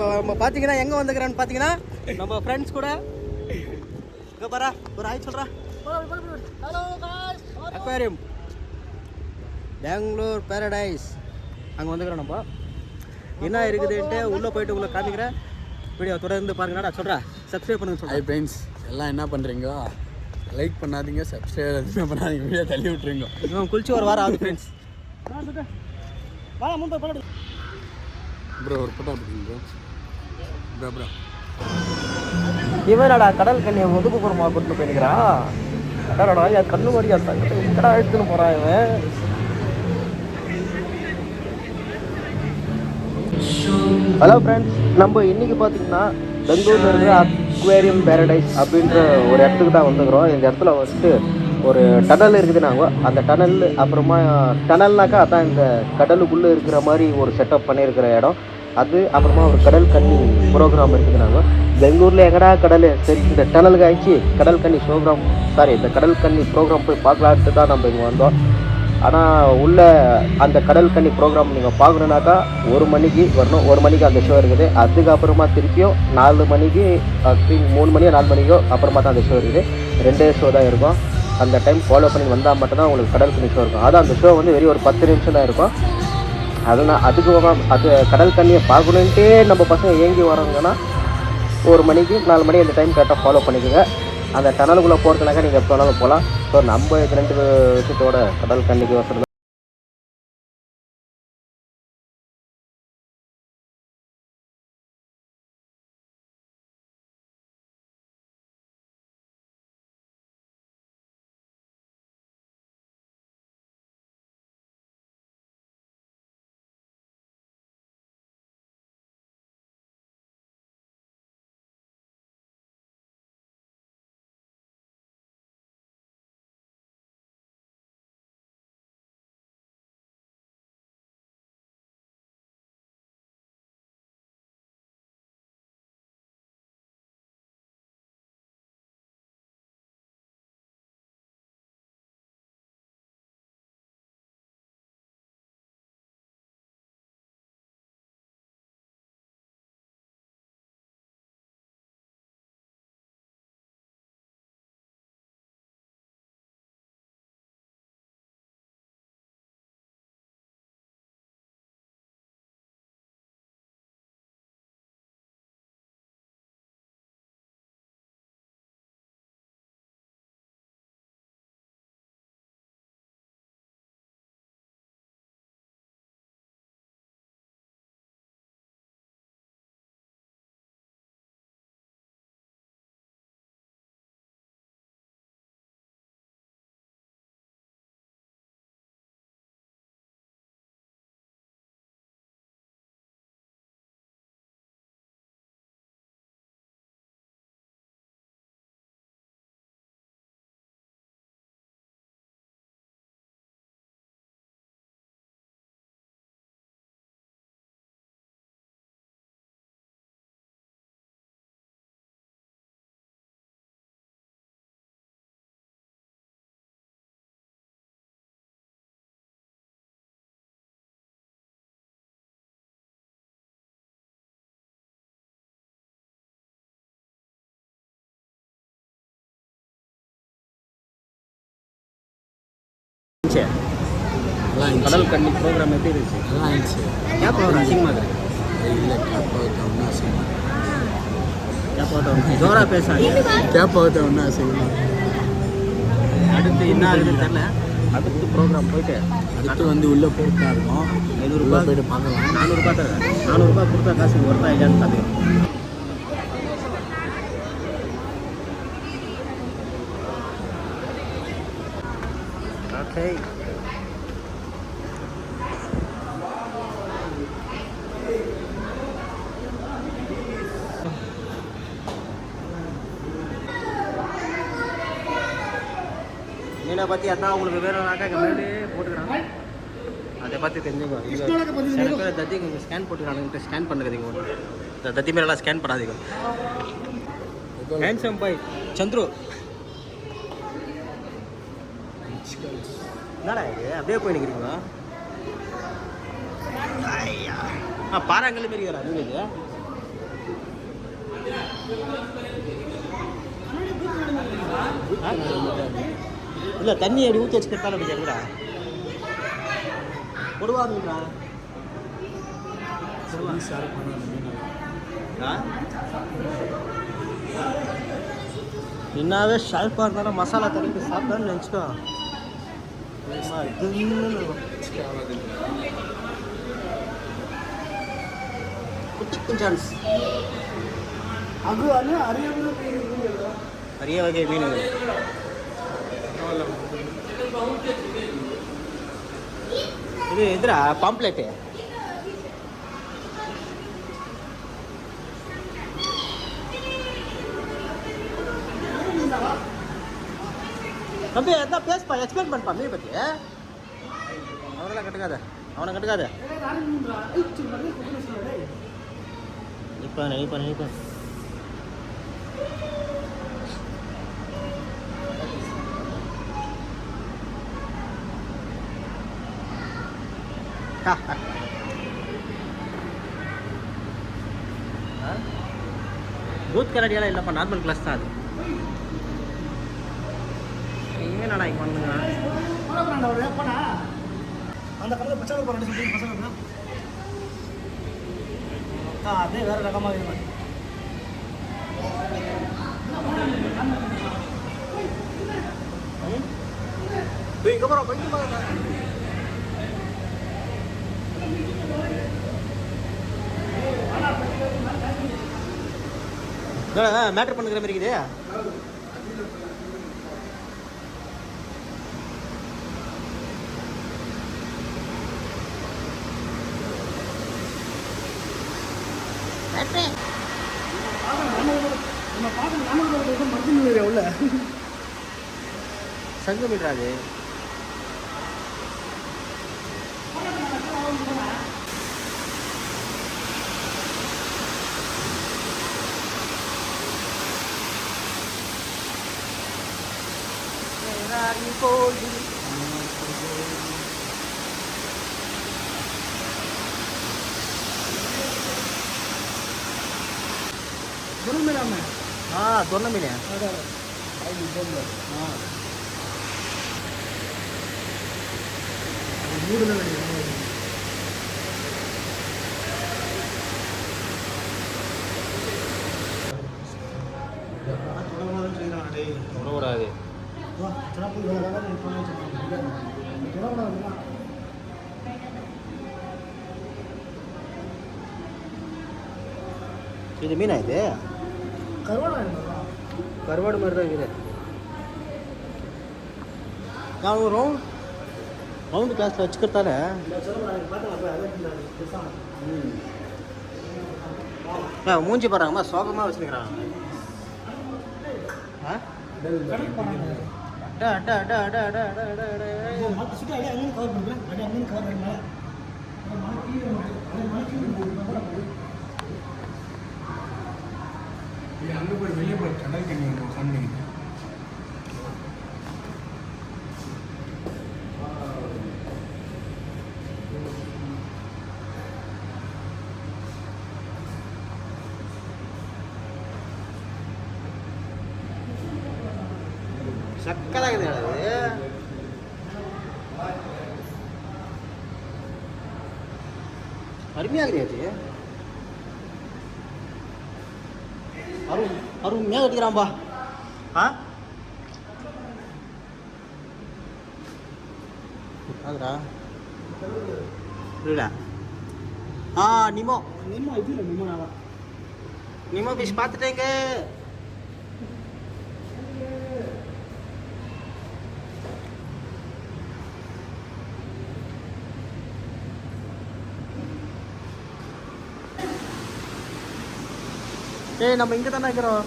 இப்போ நம்ம பார்த்தீங்கன்னா எங்கே வந்துக்கிறேன்னு பார்த்தீங்கன்னா நம்ம ஃப்ரெண்ட்ஸ் கூட இங்கே பாரா ஒரு ஆய் சொல்கிறா அக்வாரியம் பெங்களூர் பேரடைஸ் அங்கே வந்துக்கிறோம் நம்ம என்ன இருக்குதுன்ட்டு உள்ளே போயிட்டு உங்களை காமிக்கிறேன் வீடியோ தொடர்ந்து பாருங்கடா சொல்கிறா சப்ஸ்கிரைப் பண்ணுங்க சொல்கிறேன். ஹாய் ஃப்ரெண்ட்ஸ், எல்லாம் என்ன பண்ணுறீங்க? லைக் பண்ணாதீங்க, சப்ஸ்கிரைப் எதுவுமே பண்ணாதீங்க, வீடியோ தள்ளி விட்டுருங்க. இவன் குளிச்சு ஒரு வாரம் ஆகுது ஃப்ரெண்ட்ஸ். ப்ரோ ஒரு ஃபோட்டோ எடுத்துங்க ப்ரோ. ப்ரோ இவனடா கடல் கண்ணியை ஒதுக்குப்புறமா கூட்டு போயிருக்கிறான். கடலோட என் கண்ணு வடியா கடை எடுத்துன்னு போகிறான் இவன். ஹலோ ஃப்ரெண்ட்ஸ், நம்ம இன்றைக்கி பார்த்தீங்கன்னா பெங்களூரில் இருக்கிற அக்வேரியம் பேரடைஸ் அப்படின்ற ஒரு இடத்துக்கு தான் வந்துக்கிறோம். இந்த இடத்துல வந்துட்டு ஒரு டனல் இருக்குது. நாங்கள் அந்த டனல் அப்புறமா டனல்னாக்கா அதான் இந்த கடலுக்குள்ளே இருக்கிற மாதிரி ஒரு செட்டப் பண்ணியிருக்கிற இடம் அது. அப்புறமா ஒரு கடல் கன்னி ப்ரோக்ராம் இருக்குது. நாங்கள் பெங்களூரில் எங்கடா கடல், சரி இந்த டனலுக்கு ஆயிடுச்சு கடல் கன்னி இந்த கடல் கன்னி ப்ரோக்ராம் போய் பார்க்கலான்ட்டு தான் நம்ம இங்கே வந்தோம். ஆனால் உள்ள அந்த கடல் கன்னி ப்ரோக்ராம் நீங்கள் பார்க்கணுன்னாக்கா 1 மணிக்கு வரணும். 1 மணிக்கு அந்த ஷோ இருக்குது. அதுக்கப்புறமா திருப்பியும் 4 மணிக்கு 3 மணியோ 4 மணிக்கோ அப்புறமா தான் அந்த ஷோ இருக்குது. 2 ஷோ தான் இருக்கும். அந்த டைம் ஃபாலோ பண்ணி வந்தால் மட்டும்தான் உங்களுக்கு கடல் கன்னி ஷோ இருக்கும். அதான் அந்த ஷோ வந்து வெறும் ஒரு 10 நிமிஷம் தான் இருக்கும். அதனால் அது கடல் கண்ணியை பார்க்கணுன்ட்டே நம்ம பசங்க ஏங்கி வராங்கன்னா 1 மணிக்கு 4 மணி அந்த டைம் கரெக்டாக ஃபாலோ பண்ணிக்கோங்க. அந்த டனலுக்குள்ளே போகிறதுனாக்கா நீங்கள் எப்போ வேணாலும் போகலாம். ஸோ நம்ம இது 2 விஷயத்தோட கடல் கண்ணிக்கு வசதி. கடல் கண்ணி ப்ரோக்ராம் எப்படி இருந்துச்சு? நல்லா இருந்துச்சு. கேப் ஒரு அசிங்கமாக இருக்குது. இல்லை கேப் ஒன்றும் அசிங்கமாக. கேப் ஜோராக பேசாங்க. கேப் ஒன்றும் அசிங்கமாக. அடுத்து என்ன ஆகுதுன்னு தெரில. அடுத்து ப்ரோக்ராம் போயிட்டு அடுத்து வந்து உள்ளே போயிட்டு தான் இருக்கும். 500 போயிட்டு பார்க்கலாம். 400 தரேன். 400 கொடுத்தா காசு ஒருத்தா இல்லையான்னு பார்த்துக்கலாம். ஓகே, மீனை பற்றி அதான் உங்களுக்கு வேணும்னாக்கா இங்கே மேலே போட்டுக்கிறாங்க. அதை பற்றி தெரிஞ்சுக்கோ. சில பேர் தத்தி கொஞ்சம் ஸ்கேன் போட்டுக்கிறாங்க. ஸ்கேன் பண்ணுறதுங்க இந்த தத்தி மேலாம் ஸ்கேன் பண்ணாதீங்க. ஹேண்ட்ஸம் பாய் சந்துரு என்னடா இது அப்படியே போய் நிற்கிறீங்களா? பாறாங்கல் மாரி அது இது இல்லை தண்ணி அப்படி ஊற்றி வச்சுக்கிட்டாலும் அப்படி கேட்குறா கொடுவாதுங்களா என்னாவே ஷார்ப்பாக இருந்தாலும் மசாலா தடவி சாப்பிட்டான்னு நினச்சிக்கோ குட்டி சான்ஸ் அது அரிய வகை மீன்கள் இது எதிரா பாம்ப்ளேட்டு தம்பி எதா பேசுப்பா எக்ஸ்பிளைன் பண்ணப்பா மீன் பற்றி அவனெல்லாம் கட்டுக்காத அவனை கட்டுக்காத நினைப்பா பூத் கரடியெல்லாம் இல்லைப்பா நார்மல் கிளாஸ் தான் அது என்னடா இங்கே பண்ணுங்க அந்த கடலை பச்சை போராட்டம் சொல்லி பசங்க அப்படியே வேற ரகமாக இருக்கும் மேட்ரு பண்ணுற மாதிரி இருக்குது உள்ள சங்கு மீட்ராது தொன்ன மீன் தொடக்கூடாது இது மீனா இது கருவாடு மாதிரி தான் இருக்குது நான் ஒரு ரவுண்டு கிளாஸில் வச்சுக்கிறதால மூஞ்சி பாருங்கம்மா சோகமாக வச்சுருக்கிறாங்க அங்கே போய் வெளியே போய் கடல் கண்ணி சொன்னீங்க சக்கராகுது அது அருமையாகுது அருமையாக கட்டிக்கிறான்பா அதுடா இல்லை நிமோ இது இல்லை நிமோ ஃபிஷ் பார்த்துட்டேங்க ஏய் நம்ம இங்கே தானே இருக்கிறோம்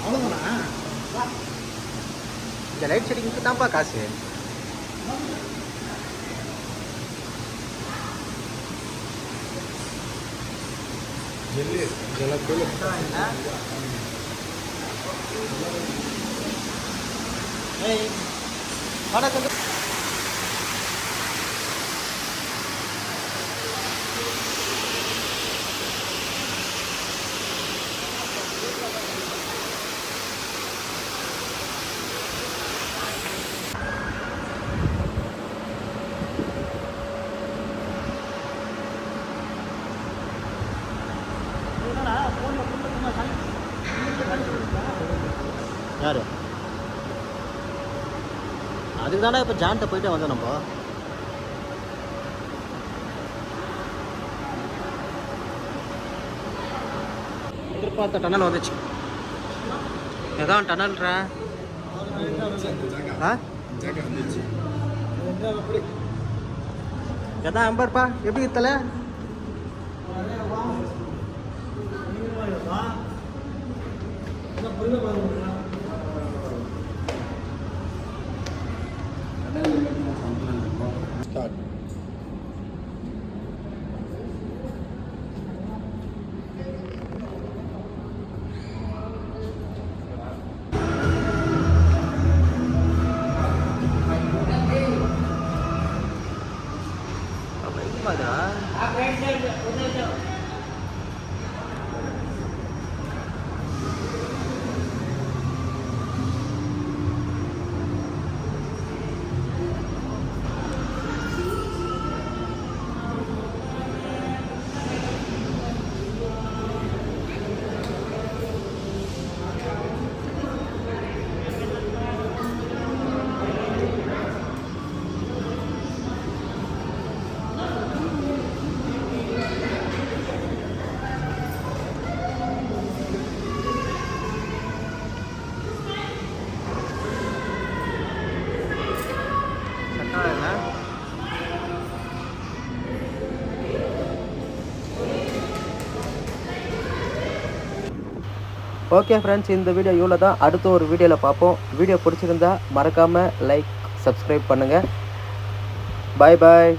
அவ்வளோதானா இந்த லைட் செட்டிங்க்கு தான்ப்பா காசு ஜெல்லி ஜலப்பூர் யார் அதுக்கு தானே இப்போ ஜான்ட்ட போயிட்டே வந்தோம் நம்ம. எதிர்பார்த்த டனல் வந்துச்சு. எதான் டனல்ரா? ஆ எதான் அம்பர்ப்பா எப்படி தலை? ஓகே ஃப்ரெண்ட்ஸ், இந்த வீடியோ இவ்வளோ தான். அடுத்த ஒரு வீடியோவில் பார்ப்போம். வீடியோ பிடிச்சிருந்தா மறக்காமல் லைக், சப்ஸ்கிரைப் பண்ணுங்கள். பாய் பாய்.